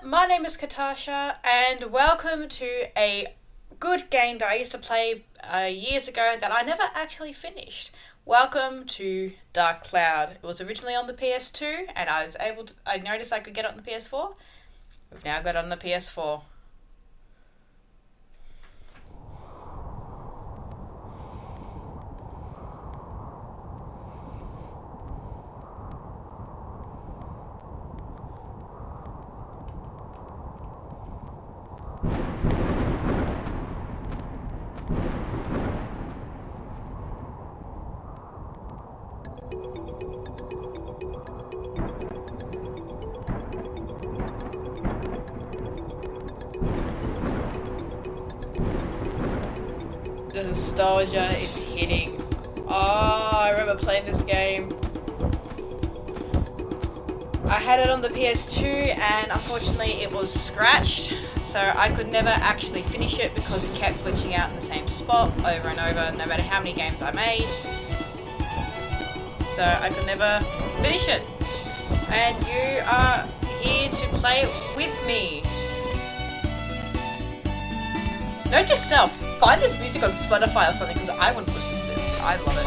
my name is Katasha, and welcome to a good game that I used to play years ago that I never actually finished. Welcome to Dark Cloud. It was originally on the PS2, and I noticed I could get it on the PS4. We've now got it on the PS4. The nostalgia is hitting. Oh, I remember playing this game. I had it on the PS2 and unfortunately it was scratched, so I could never actually finish it because it kept glitching out in the same spot over and over no matter how many games I made. So I could never finish it. And you are here to play it with me. Note yourself, find this music on Spotify or something because I want to listen to this. I love it.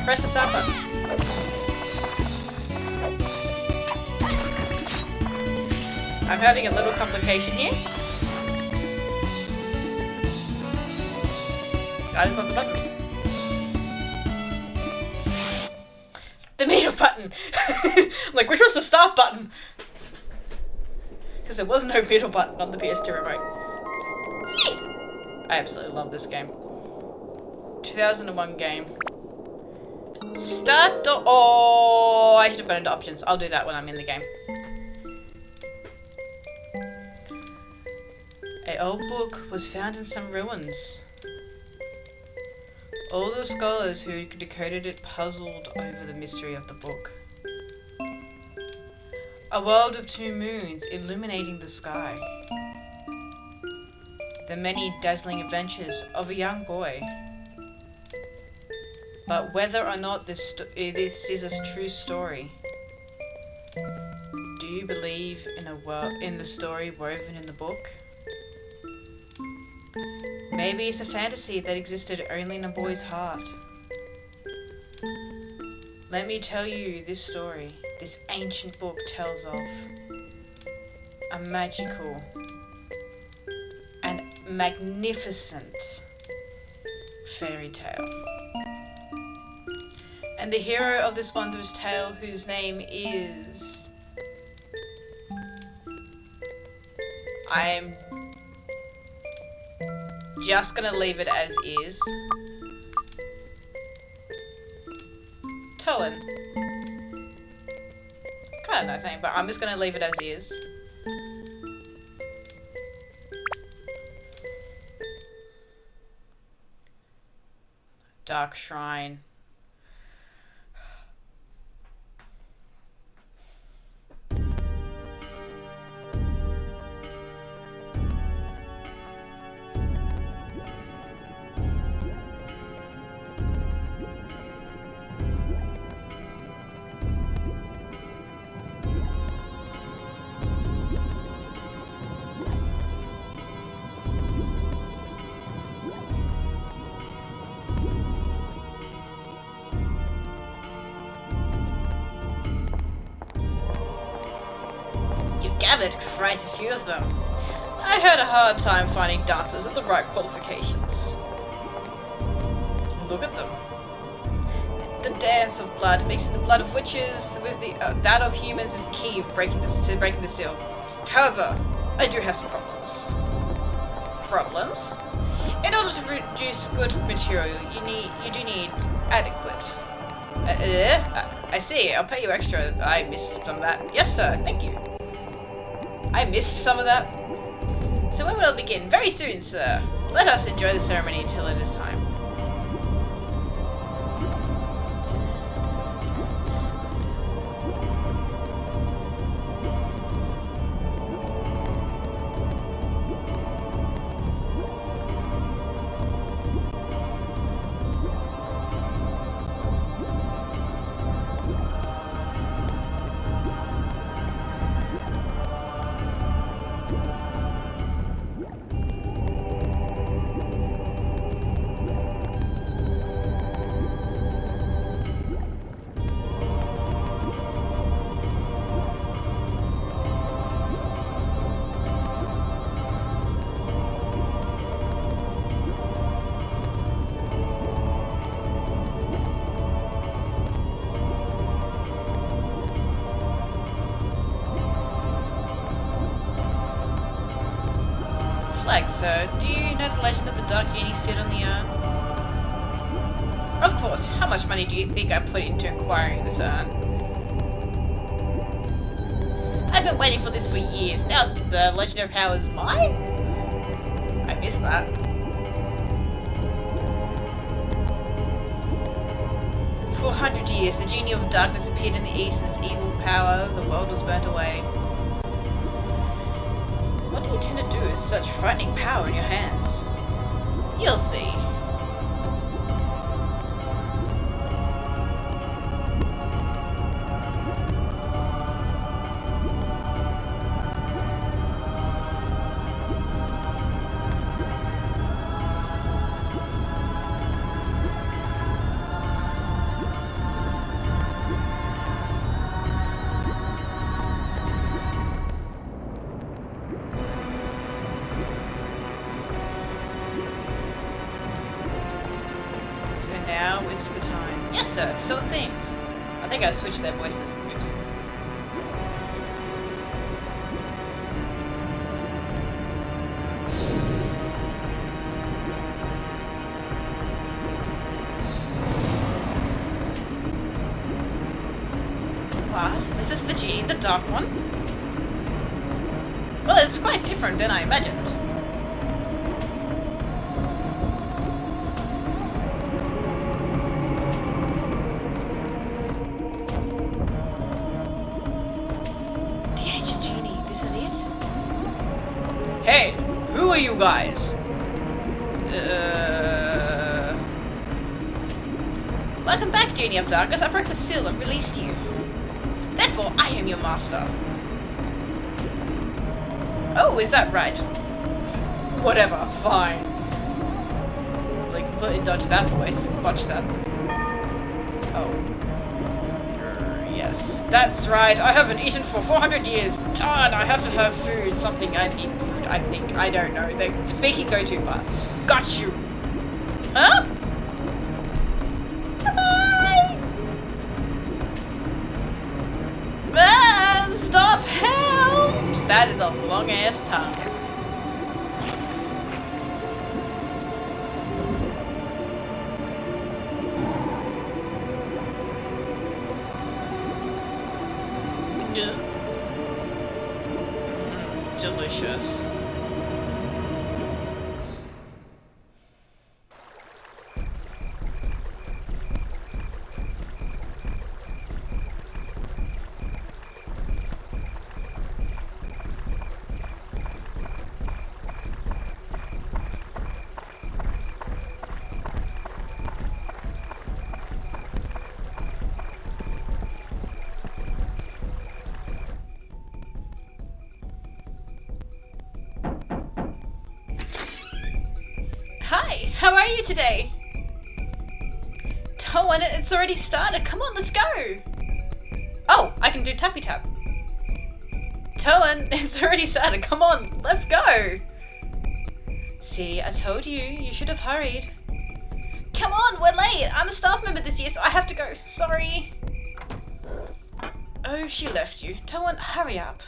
Press the start button. I'm having a little complication here. I just love the button. The middle button. I'm like, which was the start button? Because there was no middle button on the PS2 remote. I absolutely love this game. 2001 game. Start the... Oh, I should have gone into options. I'll do that when I'm in the game. An old book was found in some ruins. All the scholars who decoded it puzzled over the mystery of the book. A world of two moons illuminating the sky. The many dazzling adventures of a young boy. But whether or not this is a true story, do you believe in the story woven in the book? Maybe it's a fantasy that existed only in a boy's heart. Let me tell you this story this ancient book tells of. A magical and magnificent fairy tale. And the hero of this wondrous tale, whose name is... I'm just gonna leave it as is. Tolan. Kind of nice name, but I'm just gonna leave it as is. Dark Shrine. Gathered quite a few of them. I had a hard time finding dancers with the right qualifications. Look at them. The dance of blood, mixing the blood of witches with that of humans, is the key of breaking the seal. However, I do have some problems. Problems? In order to produce good material, you do need adequate. I see. I'll pay you extra. I missed some of that. Yes, sir. Thank you. I missed some of that. So when will it begin? Very soon, sir. Let us enjoy the ceremony until it is time. flag, sir. Do you know the legend of the Dark Genie stood on the urn? Of course. How much money do you think I put into acquiring this urn? I've been waiting for this for years. Now the legendary power is mine? I missed that. For 100 years, the Genie of Darkness appeared in the east, and its evil power, the world was burnt away. What do you intend to do with such frightening power in your hands? You'll see. So now it's the time. Yes, sir, so it seems. I think I switched their voices. Oops. What? This is the Genie, the dark one? Well, it's quite different than I imagined. Hey, who are you guys? Welcome back, Genie of Darkness. I broke the seal and released you. Therefore, I am your master. Oh, is that right? Whatever, fine. Like, completely dodged that voice. Botched that. Oh. Yes, that's right. I haven't eaten for 400 years. Darn, I have to have food. Something I need food, I think. I don't know. They speaking go too fast. Got you. Huh? Bye. Stop! Help! That is a long ass tongue. Delicious. Hi, how are you today? Toan, it's already started. Come on, let's go. Oh, I can do tappy tap. Toan, it's already started. Come on, let's go. See, I told you. You should have hurried. Come on, we're late. I'm a staff member this year, so I have to go. Sorry. Oh, she left you. Toan, hurry up.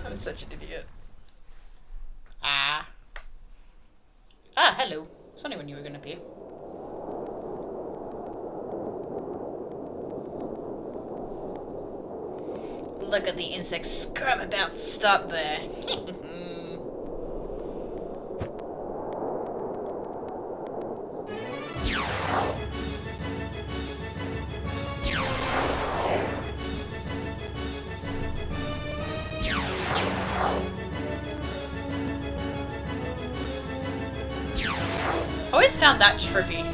I'm such an idiot. Hello. It's only when you were gonna appear. Look at the insect scrum about to start there. Always found that trippy.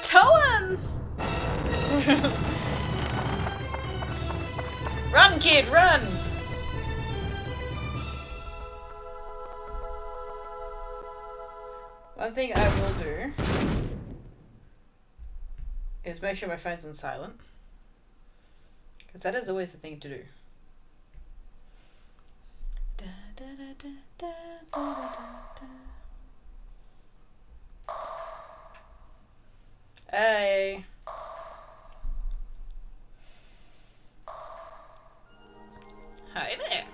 Toan! Run, kid, run! One thing I will do is make sure my phone's on silent, because that is always the thing to do. Da, da, da, da, da, da, da, da. Hey. Hi there.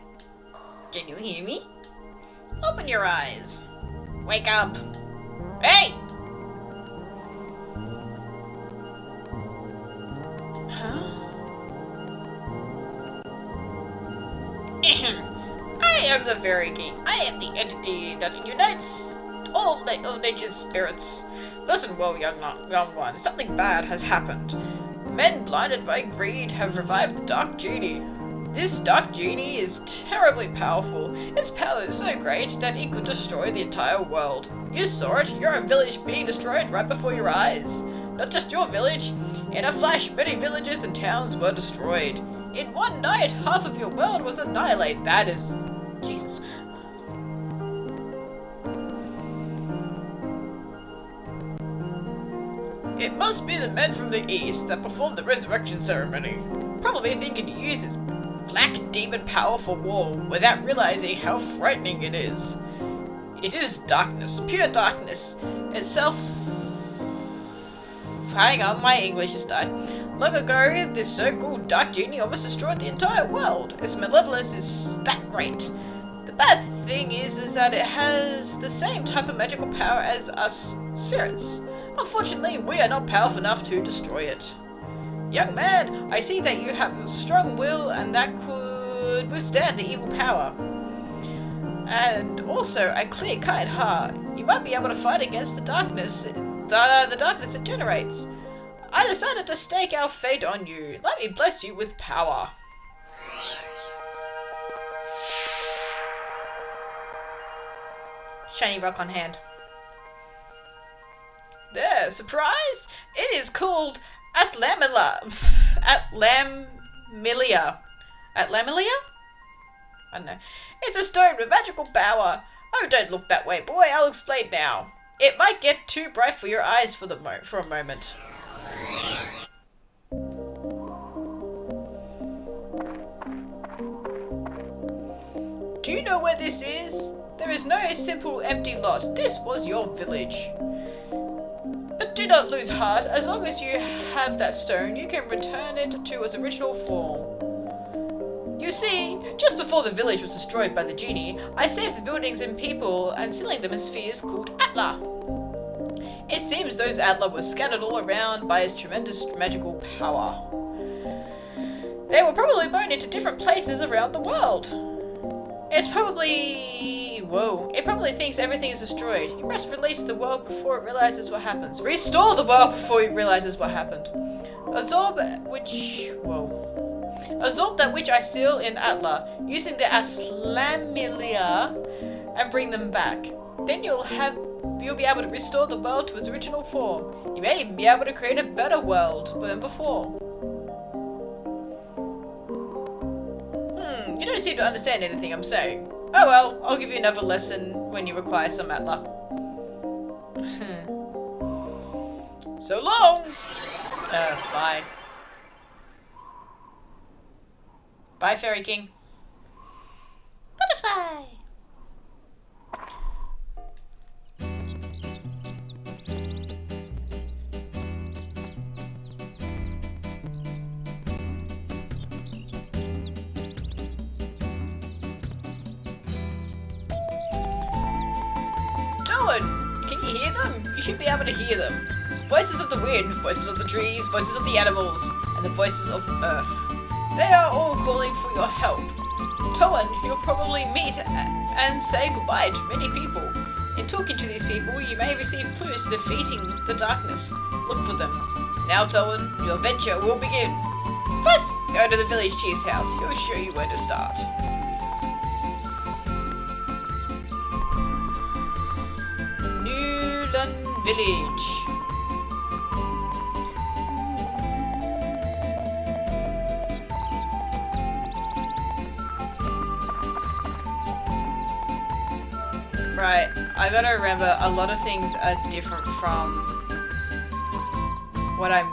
Can you hear me? Open your eyes. Wake up. Hey! Huh? I am the Fairy King. I am the entity that unites all of nature's spirits. Listen well, young one. Something bad has happened. Men blinded by greed have revived the Dark Genie. This Dark Genie is terribly powerful. Its power is so great that it could destroy the entire world. You saw it, your own village being destroyed right before your eyes. Not just your village. In a flash, many villages and towns were destroyed. In one night, half of your world was annihilated. That is... Jesus. It must be the men from the east that performed the resurrection ceremony. Probably thinking to use its black demon power for war without realizing how frightening it is. It is darkness, pure darkness itself. Hang on, my English just died. Long ago, this so-called Dark Genie almost destroyed the entire world. Its malevolence is that great. The bad thing is that it has the same type of magical power as us spirits. Unfortunately, we are not powerful enough to destroy it. Young man, I see that you have a strong will and that could withstand the evil power. And also a clear-cut heart. You might be able to fight against the darkness, the darkness it generates. I decided to stake our fate on you. Let me bless you with power. Shiny rock on hand. There, surprise! It is called Atlamilia. Atlamilia. Atlamilia? I don't know. It's a stone with magical power. Oh, don't look that way, boy. I'll explain now. It might get too bright for your eyes for a moment. Do you know where this is? There is no simple empty lot. This was your village. But do not lose heart. As long as you have that stone, you can return it to its original form. You see, just before the village was destroyed by the genie, I saved the buildings and people and sealing them in spheres called Atla. It seems those Atla were scattered all around by its tremendous magical power. They were probably blown into different places around the world. It probably thinks everything is destroyed. You must release the world before it realizes what happens. Restore the world before it realizes what happened. Absorb that which I seal in Atla, using the Atlamilia, and bring them back. Then you'll be able to restore the world to its original form. You may even be able to create a better world than before. You don't seem to understand anything I'm saying. Oh well, I'll give you another lesson when you require some Atla. So long! Bye. Bye, Fairy King. Butterfly! Can you hear them? You should be able to hear them. Voices of the wind, voices of the trees, voices of the animals, and the voices of Earth. They are all calling for your help. Toan, you'll probably meet and say goodbye to many people. In talking to these people, you may receive clues to defeating the darkness. Look for them. Now, Toan, your adventure will begin. First, go to the village chief's house. He'll show you where to start. Village. Right, I gotta remember a lot of things are different from what I'm...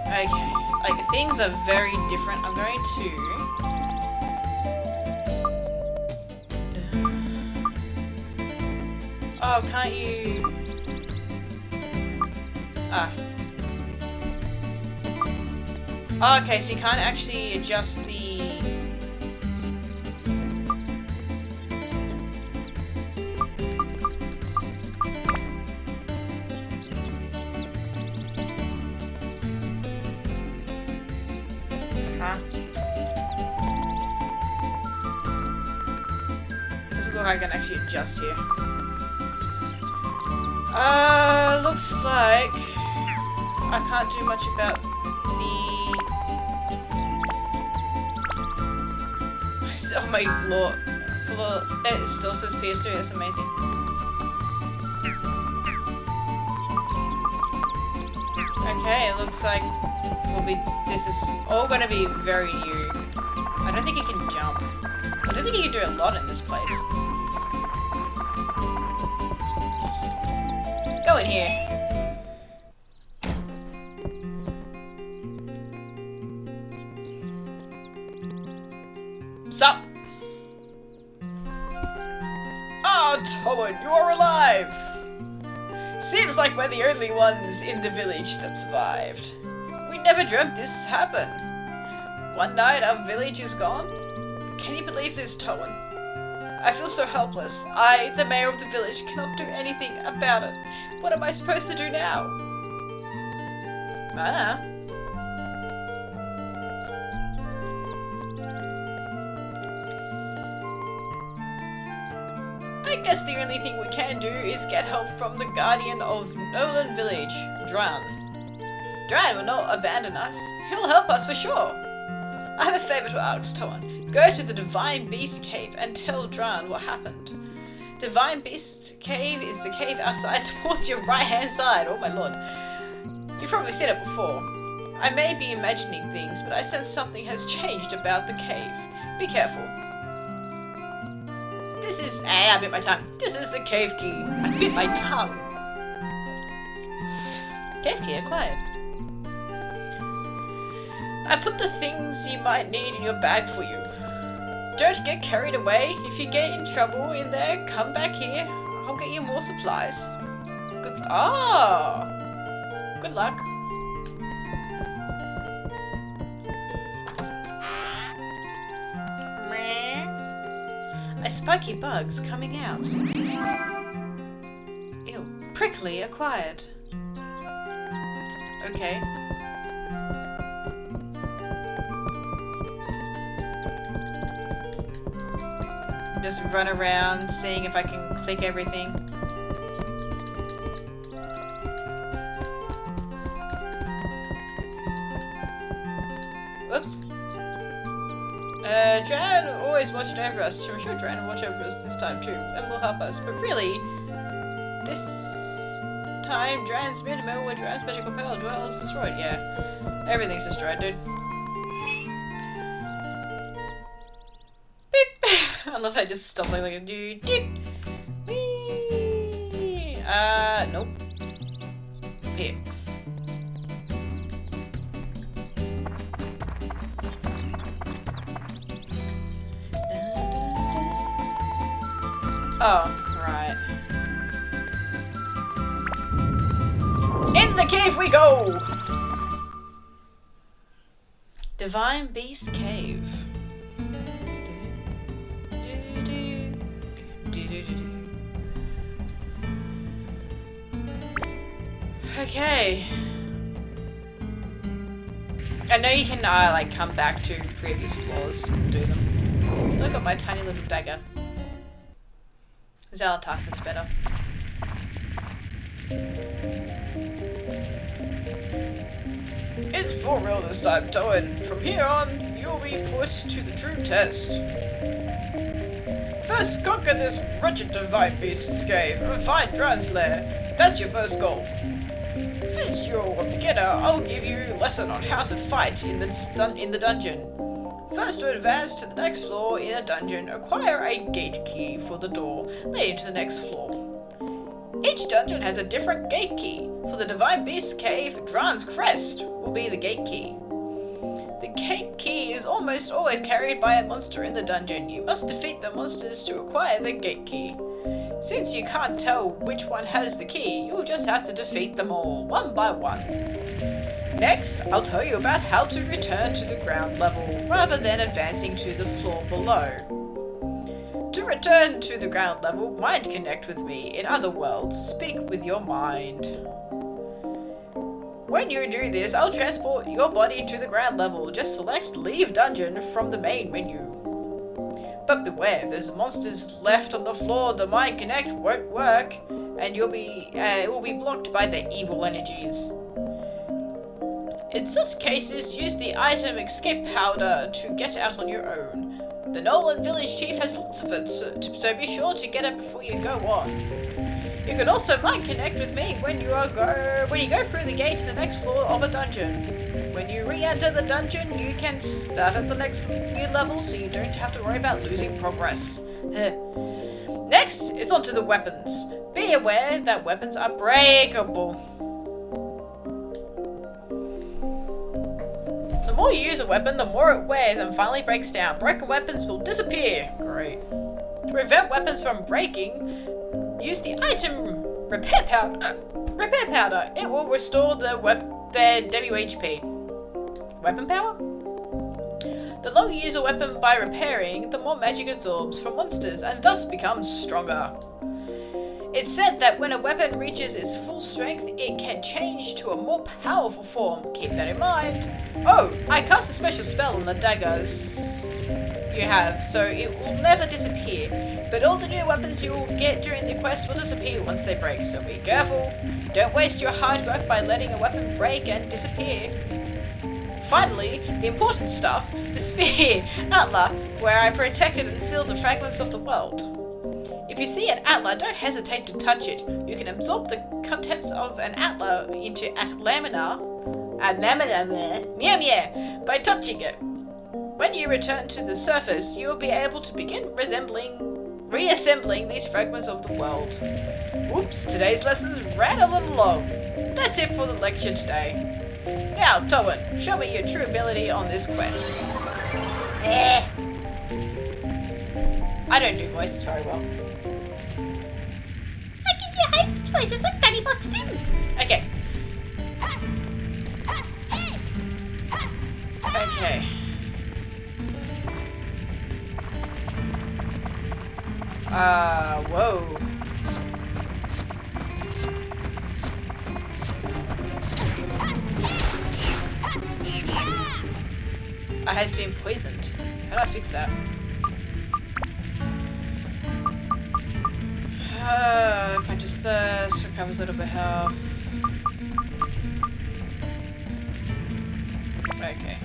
Okay, like things are very different. I'm going to... Oh, can't you... Ah. Oh, okay, so you can't actually adjust the... Huh? Doesn't look like I can actually adjust here. Looks like I can't do much about the... Oh my lord. It still says PS2, that's amazing. Okay, it looks like this is all gonna be very new. I don't think you can jump. I don't think you can do a lot in this place. Go in here. Sup? Ah, Toan, you are alive! Seems like we're the only ones in the village that survived. We never dreamt this happened. One night our village is gone. Can you believe this, Toan? I feel so helpless. I, the mayor of the village, cannot do anything about it. What am I supposed to do now? I guess the only thing we can do is get help from the guardian of Nolan Village, Dran. Dran will not abandon us. He'll help us for sure. I have a favor to ask, Toan. Go to the Divine Beast Cave and tell Dran what happened. Divine Beast Cave is the cave outside towards your right-hand side. Oh my lord. You've probably seen it before. I may be imagining things, but I sense something has changed about the cave. Be careful. This is... I bit my tongue. This is the cave key. I bit my tongue. Cave key acquired. I put the things you might need in your bag for you. Don't get carried away. If you get in trouble in there, come back here. I'll get you more supplies. Good... Oh! Good luck. Spiky bugs coming out. Ew. Prickly acquired. Okay. Just run around seeing if I can click everything. Whoops. Dran always watched over us, so I'm sure Dran will watch over us this time too, and will help us. But really, this time, Dran's minimal where Dran's magical power dwells destroyed. Yeah, everything's destroyed, dude. Beep! I love how I just stopped like a dude. Nope. Here. Oh, right. In the cave we go! Divine Beast Cave. Okay. I know you can like come back to previous floors and do them. Look at my tiny little dagger. Zalatarth's better. It's for real this time, Toan. From here on, you'll be put to the true test. First, conquer this wretched divine beast's cave and find Dran's lair. That's your first goal. Since you're a beginner, I'll give you a lesson on how to fight in the dungeon. First, to advance to the next floor in a dungeon, acquire a gate key for the door leading to the next floor. Each dungeon has a different gate key. For the Divine Beast's Cave, Dran's Crest will be the gate key. The gate key is almost always carried by a monster in the dungeon. You must defeat the monsters to acquire the gate key. Since you can't tell which one has the key, you'll just have to defeat them all, one by one. Next, I'll tell you about how to return to the ground level, rather than advancing to the floor below. To return to the ground level, mind connect with me. In other words, speak with your mind. When you do this, I'll transport your body to the ground level. Just select Leave Dungeon from the main menu. But beware, if there's monsters left on the floor, the mind connect won't work, and it will be blocked by the evil energies. In such cases, use the item escape powder to get out on your own. The Nolan village chief has lots of it, so be sure to get it before you go on. You can also mind connect with me when you go through the gate to the next floor of a dungeon. When you re-enter the dungeon, you can start at the next new level, so you don't have to worry about losing progress. Next, it's on to the weapons. Be aware that weapons are breakable. The more you use a weapon, the more it wears and finally breaks down. Broken weapons will disappear. Great. To prevent weapons from breaking, use the item repair powder. It will restore their WHP. Weapon power? The longer you use a weapon by repairing, the more magic it absorbs from monsters and thus becomes stronger. It's said that when a weapon reaches its full strength, it can change to a more powerful form. Keep that in mind. Oh, I cast a special spell on the daggers you have, so it will never disappear. But all the new weapons you will get during the quest will disappear once they break, so be careful. Don't waste your hard work by letting a weapon break and disappear. Finally, the important stuff, the sphere, Atla, where I protected and sealed the fragments of the world. If you see an Atla, don't hesitate to touch it. You can absorb the contents of an Atla into Atlamina by touching it. When you return to the surface, you will be able to begin reassembling these fragments of the world. Whoops, today's lessons ran a little long. That's it for the lecture today. Now, Toan, show me your true ability on this quest. I don't do voices very well. I can do high-pitched voices like Danny Buxton. Okay. Okay. Whoa. I has been poisoned. How do I fix that? Can I just thirst, recovers a little bit of health. Okay.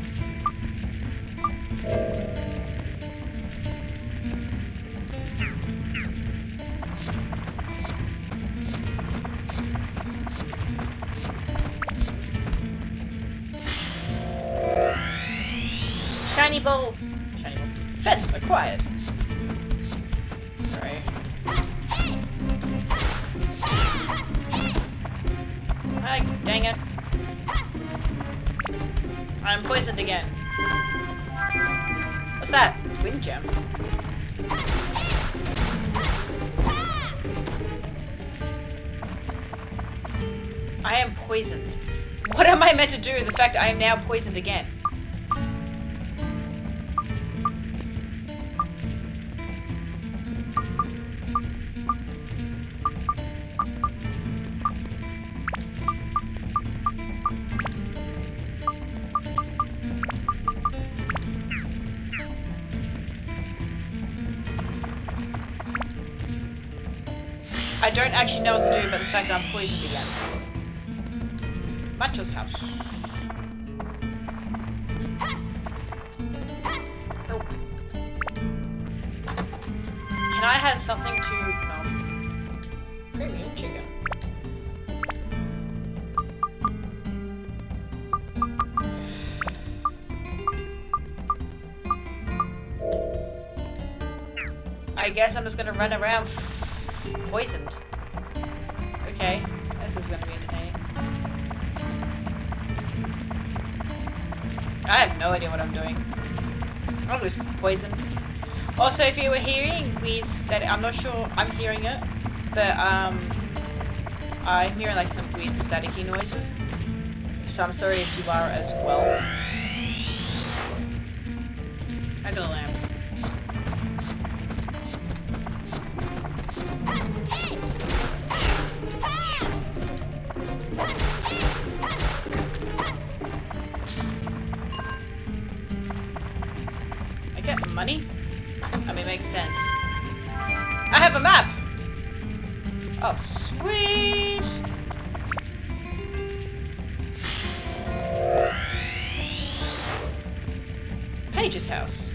Shiny ball. Shiny ball. Fence acquired. Sorry. Ah, dang it. I'm poisoned again. What's that? Wind gem. I am poisoned. What am I meant to do with the fact that I am now poisoned again? I don't actually know what to do about the fact that I'm poisoned again. Macho's house. Oh. Can I have something to... No. Premium chicken. I guess I'm just gonna run around poisoned. Okay, this is gonna be entertaining. I have no idea what I'm doing. I'm just poisoned. Also, if you were hearing weird that I'm not sure I'm hearing it, but I'm hearing like some weird staticky noises. So I'm sorry if you are as well. I got a lamp. Money? I mean, it makes sense. I have a map! Oh, sweet! Paige's house.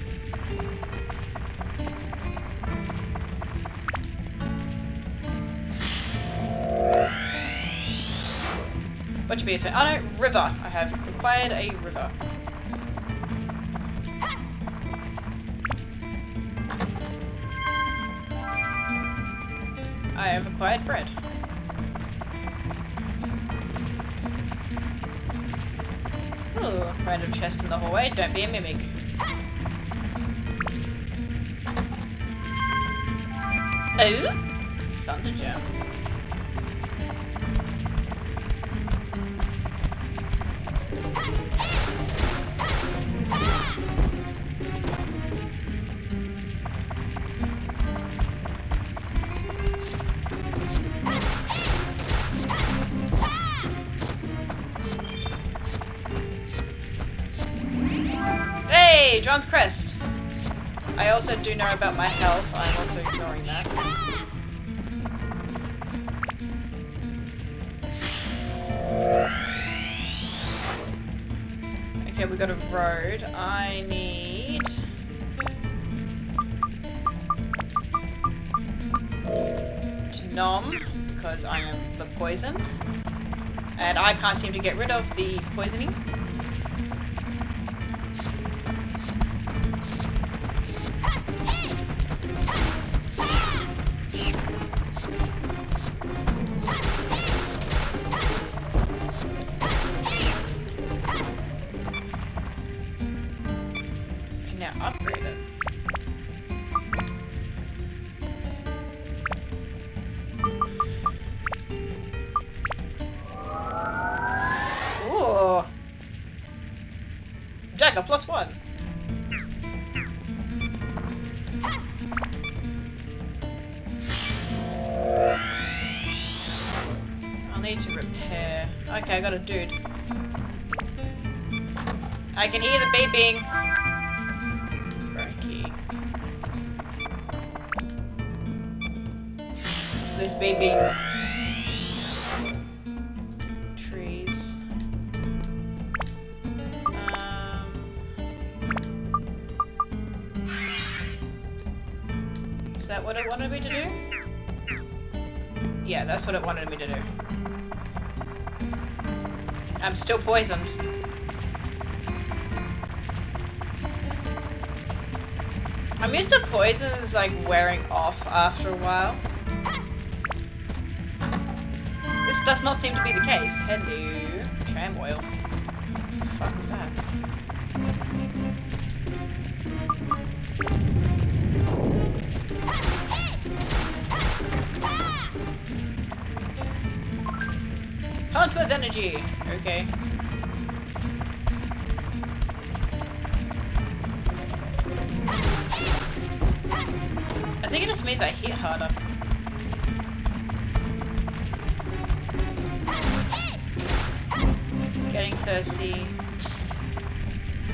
What should be a fit? Oh no, river. I have acquired a river. I have acquired bread. Ooh, random chest in the hallway. Don't be a mimic. Oh, thunder gem. Hey, John's Crest. I also do know about my health. I'm also ignoring that. Okay, we got a road. I need... to nom, because I am the poisoned. And I can't seem to get rid of the poisoning. Now upgrade it. Ooh. Dagger +1. I'll need to repair. Okay, I got a dude. I can hear the beeping. This baby. Trees. Is that what it wanted me to do? Yeah, that's what it wanted me to do. I'm still poisoned. I'm used to poisons like wearing off after a while. This does not seem to be the case. Hello. Tram oil. What the fuck is that? Hunt with energy. Okay. I think it just means I hit harder. Getting thirsty.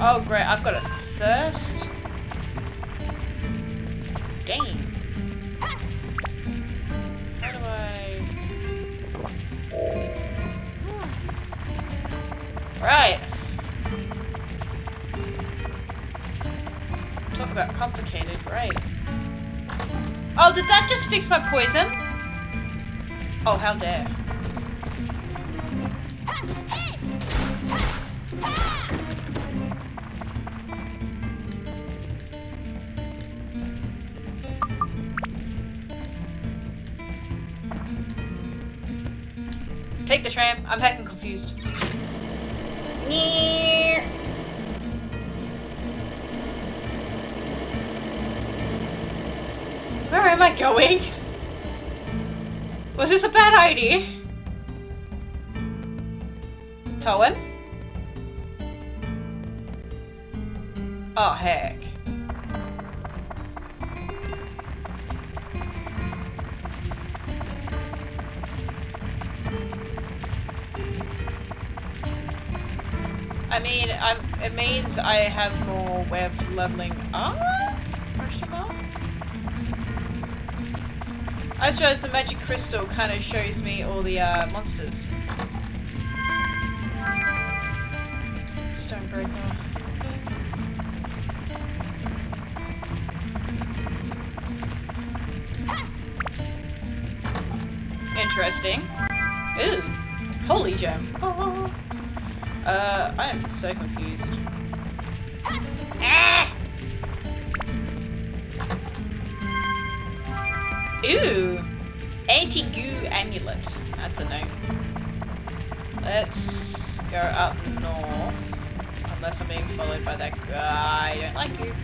Oh great, I've got a thirst. Dang. How do I... Right. Talk about complicated, right. Oh, did that just fix my poison? Oh, how dare. Take the tram. I'm heckin' confused. Where am I going? Was this a bad idea? Towen? Oh heck. I mean, it means I have more way of leveling up? Question mark? I suppose the magic crystal kind of shows me all the monsters. Stonebreaker. Interesting. Ooh, holy gem. Oh. I am so confused. Ah! Ooh! Anti-goo amulet. That's a no. Let's go up north. Unless I'm being followed by that guy. I don't like you.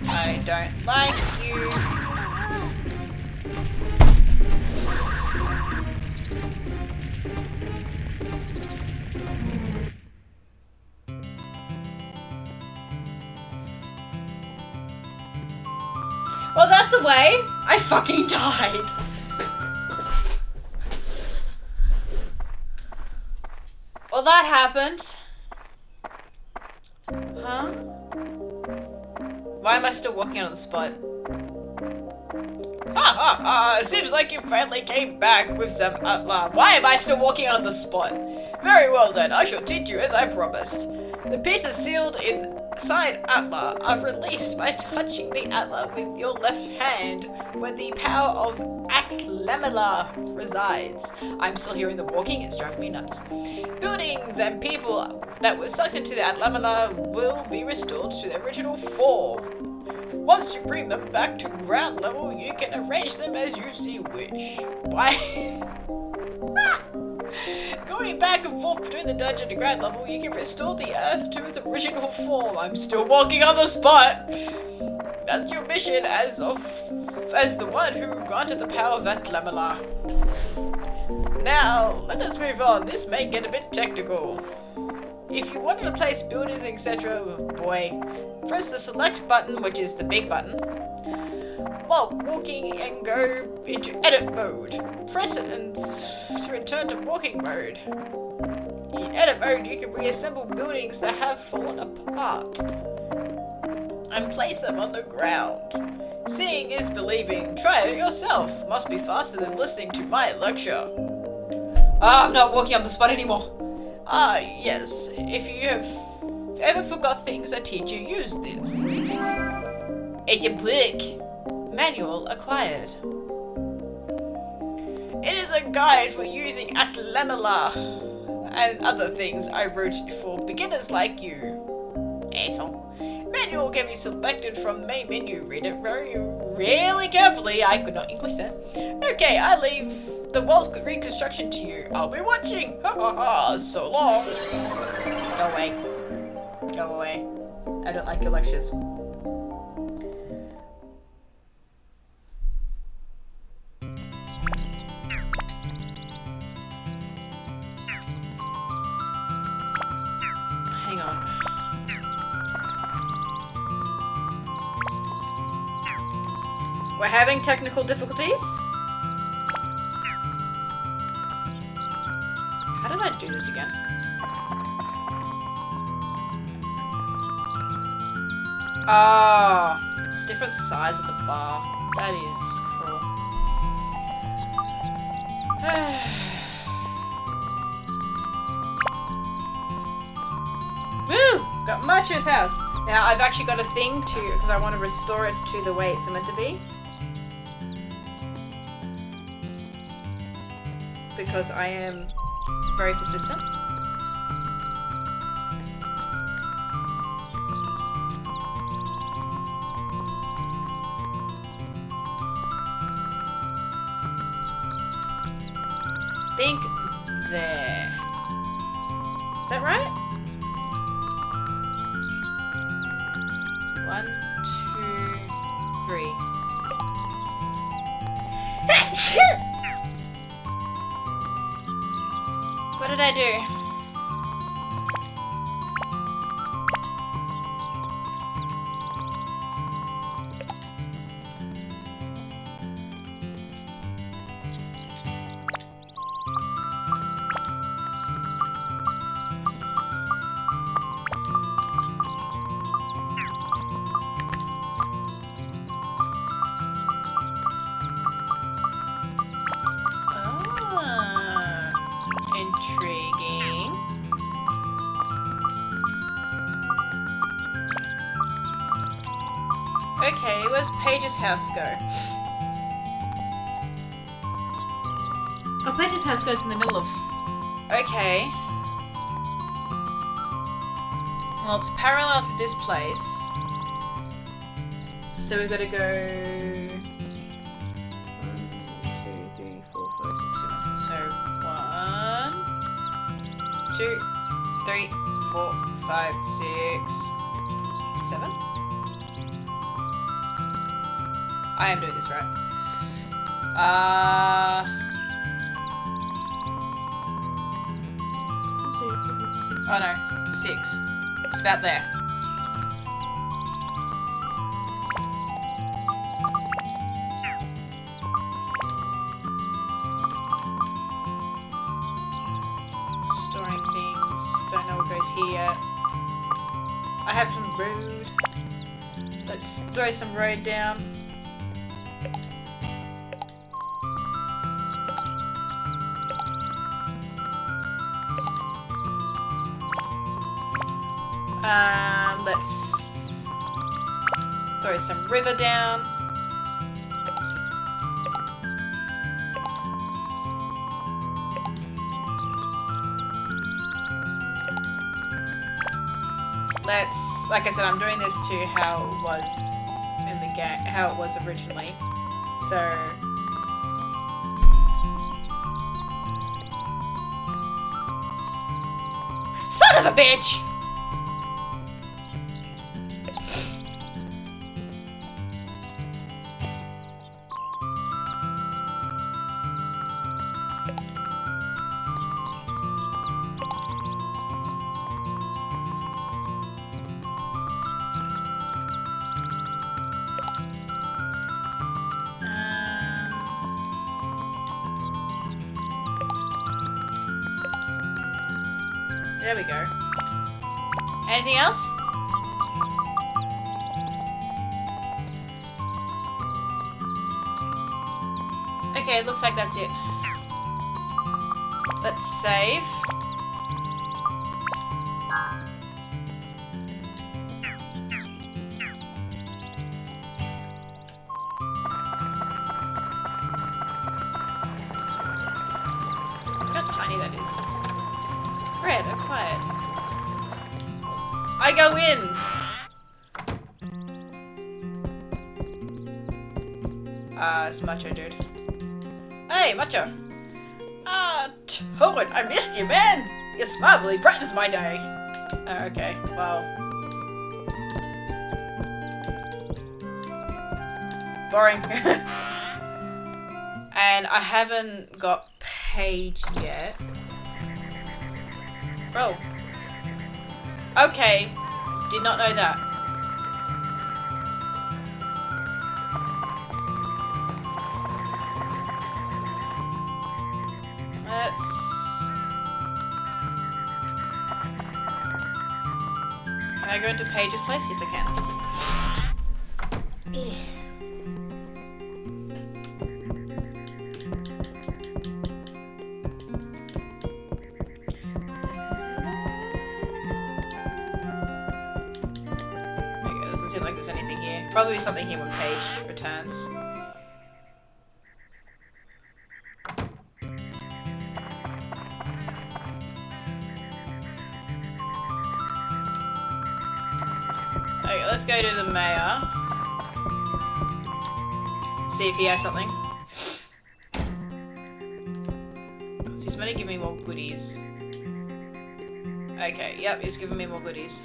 I don't like you. Well, that's a way. I fucking died. Well, that happened. Huh? Why am I still walking on the spot? Ha ha ha! Seems like you finally came back with some outlaw. Why am I still walking on the spot? Very well then, I shall teach you as I promised. The piece is sealed inside Atla. I've released by touching the Atla with your left hand, where the power of Atlamela resides. I'm still hearing the walking, it's driving me nuts. Buildings and people that were sucked into the Atlamela will be restored to their original form. Once you bring them back to ground level, you can arrange them as you see wish. Why? Going back and forth between the dungeon and ground level, you can restore the earth to its original form. I'm still walking on the spot. That's your mission as the one who granted the power of Atlamela. Now, let us move on. This may get a bit technical. If you wanted to place buildings, etc., boy, press the select button, which is the big button, while walking and go into edit mode. Press it and to return to walking mode. In edit mode, you can reassemble buildings that have fallen apart and place them on the ground. Seeing is believing. Try it yourself. Must be faster than listening to my lecture. I'm not walking on the spot anymore. Yes. If you have ever forgot things a teacher used this. It's a book. Manual acquired. It is a guide for using Atlamela and other things I wrote for beginners like you. Asshole. Manual can be selected from the main menu. Read it really carefully. I could not English that. Okay, I leave the world's reconstruction to you. I'll be watching. Ha ha ha. So long. Go away. Go away. I don't like your lectures. Hang on. We're having technical difficulties? How did I do this again? Oh, it's different size of the bar. That is cool. Woo! Got Macho's house. Now I've actually got a thing to, because I want to restore it to the way it's meant to be. Because I am very persistent. Think there. Is that right? 1, 2, 3. What did I do? Intriguing. Okay, where's Paige's house go? Oh, Paige's house goes in the middle of... Okay. Well, it's parallel to this place. So we've got to go... 1, 2, 3, 4, 5, 6, 7. So 1, 2, 3, 4, 5, 6, 7. I am doing this right. Oh no, 6. It's about there. Storing things. Don't know what goes here. I have some road. Let's throw some road down. Let's throw some river down. Let's, like I said, I'm doing this to how it was in the game, how it was originally. So son of a bitch! There we go. Anything else? Okay, it looks like that's it. Let's save. Look how tiny that is. Red, acquired. I go in! It's Macho, dude. Hey, Macho! Ah, Toad, I missed you, man! Your smile really brightens my day. Okay, well. Boring. And I haven't got Paige yet. Oh. Okay. Did not know that. Can I go into Paige's place? Yes, I can. Okay, doesn't seem like there's anything here. Probably something here when Paige returns. Okay, let's go to the mayor. See if he has something. So he's meant to give me more goodies. Okay, yep, he's giving me more goodies.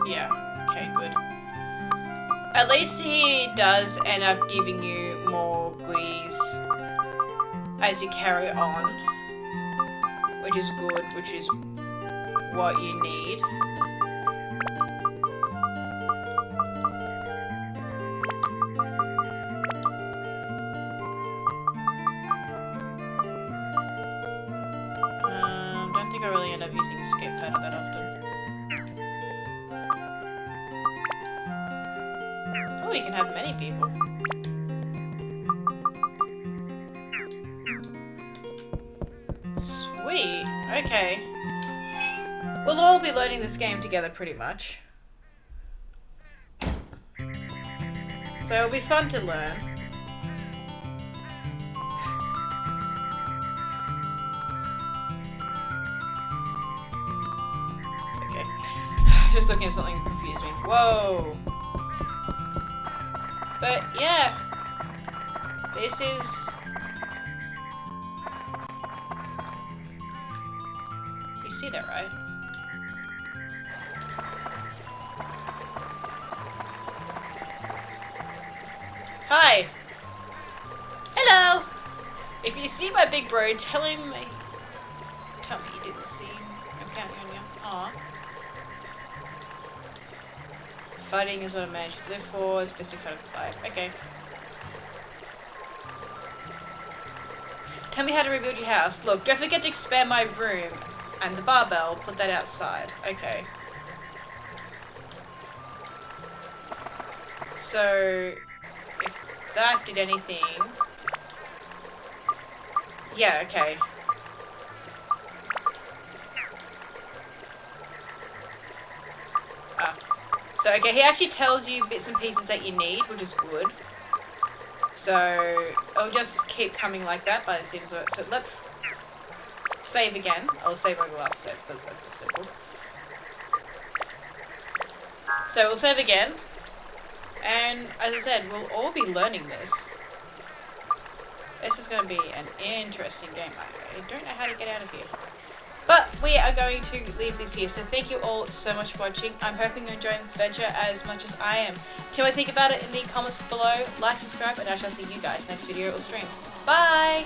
Yeah, okay, good. At least he does end up giving you more goodies as you carry on, which is good, which is what you need. Don't think I really end up using escape pattern that often. Oh, you can have many people. Sweet. Okay. We'll all be learning this game together pretty much. So it'll be fun to learn. Okay. Just looking at something confused me. Whoa. But yeah. This is... You see that, right? Hi! Hello! If you see my big bro, tell me you didn't see him. I'm counting on you. Aw. Fighting is what I managed to live for, it's best to fight life. Okay. Tell me how to rebuild your house. Look, don't forget to expand my room. And the barbell, put that outside. Okay. So, if that did anything... Yeah, okay. Ah. So, okay, he actually tells you bits and pieces that you need, which is good. So, it'll just keep coming like that by the seams of it. So, let's save again. I'll save over the last save because that's just simple. So, we'll save again. And, as I said, we'll all be learning this. This is going to be an interesting game. I don't know how to get out of here. But we are going to leave this here. So thank you all so much for watching. I'm hoping you're enjoying this adventure as much as I am. Tell me what you think about it in the comments below. Like, subscribe, and I shall see you guys next video or stream. Bye!